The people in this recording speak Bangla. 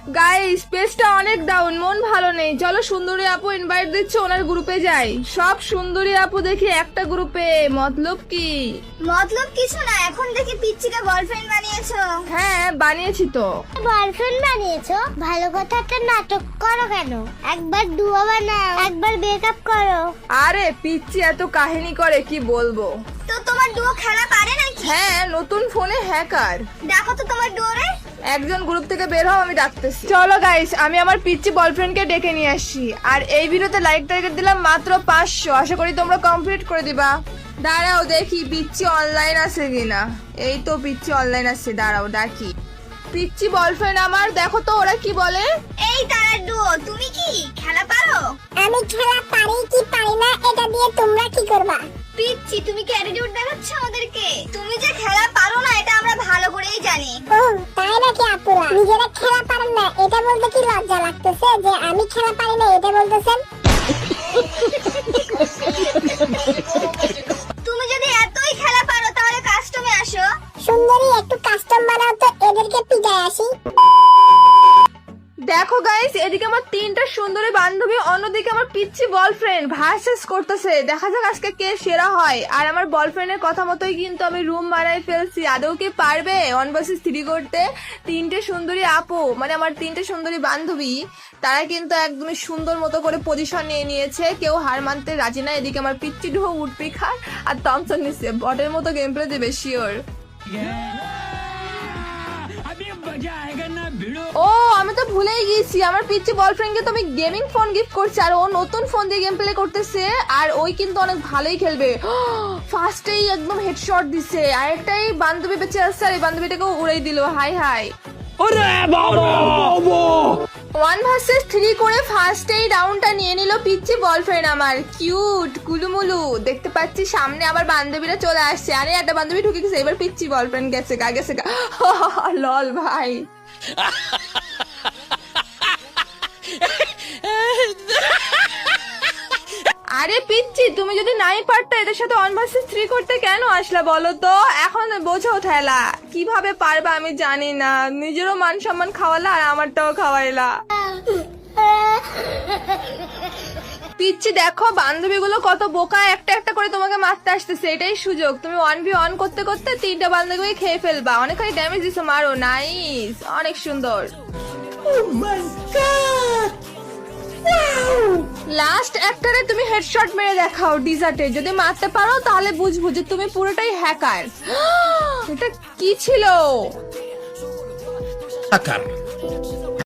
গাইস পেজটা অনেক ডাউন, মন ভালো নেই। চলো সুন্দরী আপু ইনভাইট দিচ্ছে, ওনার গ্রুপে যাই। সব সুন্দরী আপু দেখি একটা গ্রুপে, মতলব কি? মতলব কিছু না, এখন দেখি পিচ্চিকে গার্লফ্রেন্ড বানিয়েছো। হ্যাঁ বানিয়েছি তো। গার্লফ্রেন্ড বানিয়েছো? ভালো কথা, একটা নাটক করো কেন? একবার ডুয়ো বানাও, একবার ব্রেকআপ করো। আরে পিচ্চি এত কাহিনী করে কি বলবো। তো তোমার ডুয়ো খেলা পারে নাকি? হ্যাঁ নতুন ফোনে হ্যাকার। দেখো তো তোমার ডুয়োরে। একজন গ্রুপ থেকে বের হও, আমি ডাকতেছি। চলো গাইস, আমি আমার পিচ্চি বয়ফ্রেন্ডকে ডেকে নিয়ে আসি। আর এই ভিডিওতে লাইক টার্গেট দিলাম মাত্র 500, আশা করি তোমরা কমপ্লিট করে দিবা। দাঁড়াও দেখি পিচ্চি অনলাইন আছে কিনা। এই তো পিচ্চি অনলাইন আছে, দাঁড়াও ডাকি। পিচ্চি বয়ফ্রেন্ড আমার, দেখো তো ওরা কি বলে। এই তারা ডুয়ো, তুমি কি খেলা পারো? আমি খেলা পারি কি পারি না এটা দিয়ে তোমরা কি করবা? পিচ্চি তুমি কি অ্যাটিটিউড দেখাচ্ছ আমাদেরকে? তুমি যে খেলা পারো না এটা আমরা ভালো করেই জানি। ও তাই নাকি আপুরা? নিজেরা খেলা পারেন না এটা বলতে কি লজ্জা লাগতেছে যে আমি খেলা পারি না এটা বলতেছেন? তুমি যদি এতই খেলা পারো তাহলে কাস্টমে আসো। সুন্দরী একটু কাস্টম বানাও তো, এদেরকে পিটায় আসি। দেখো গাইস, এদিকে আমার 3টা সুন্দরী বান্ধবী, অন্যদিকে আমার পিচ্চি বয়ফ্রেন্ড ভার্সেস করতেছে। দেখা যাক আজকে কে সেরা হয়। আর আমার বয়ফ্রেন্ডের কথা মতোই কিন্তু আমি রুম বানাই ফেলছি। আদৌ কি পারবে 1 vs 3 করতে? 3টে সুন্দরী আপু, মানে আমার 3টে সুন্দরী বান্ধবী, তারা কিন্তু একদমই সুন্দর মতো করে পজিশন নিয়ে নিয়েছে। কেউ হার মানতে রাজি না। এদিকে আমার পিচ্চি ঢো উঠপিখার আর থমসন নিচ্ছে, বটের মতো গেম প্লে দেবে শিওর। ও আমি তো ভুলেই গেছি, আমার পিচ্চি বয়ফ্রেন্ডকে তো আমি গেমিং ফোন গিফট করছি। আর ও নতুন ফোন দিয়ে গেম প্লে করতেছে। আর ওই কিন্তু অনেক ভালোই খেলবে। ফার্স্টেই একদম হেডশট দিছে। আর একটাই বান্ধবী বেঁচে আসছে, আর এই বান্ধবীটাকেও উড়াই দিল। High high. 1 vs 3 করে ফার্স্টেই রাউন্ডটা নিয়ে নিল পিচ্চি বয়ফ্রেন্ড আমার। কিউট কুলুমুলু দেখতে পাচ্ছি। সামনে আবার বান্ধবীরা চলে আসছে। আরে একটা বান্ধবী ঢুকে গেছে, এবার পিচ্চি বয়ফ্রেন্ড গেছে গা গেছে গা। লল ভাই। আরে পিচ্চি তুমি যদি নাই পারতে এদের সাথে 1 vs 3 করতে কেন আসলা বলো তো? এখন বোঝাও ঠেলা কিভাবে পারবা আমি জানি না। নিজেরও মান সম্মান খাওয়ালা আর আমারটাও খাওয়াইলা। পিচ্চি দেখো বান্ধবীগুলো কত বোকা, একটা একটা করে তোমাকে মারতে আসতেছে। এটাই সুযোগ, তুমি 1v1 করতে করতে 3টা বান্ধবী খেয়ে ফেলবা। অনেকখানি ড্যামেজ দিছো, মারো। নাইস, অনেক সুন্দর। লাস্ট একটারে তুমি হেডশট মেরে দেখাও ডিজার্টে। যদি মারতে পারো তাহলে বুঝবো যে তুমি পুরোটাই হ্যাকার। এটা কি ছিল? হ্যাকার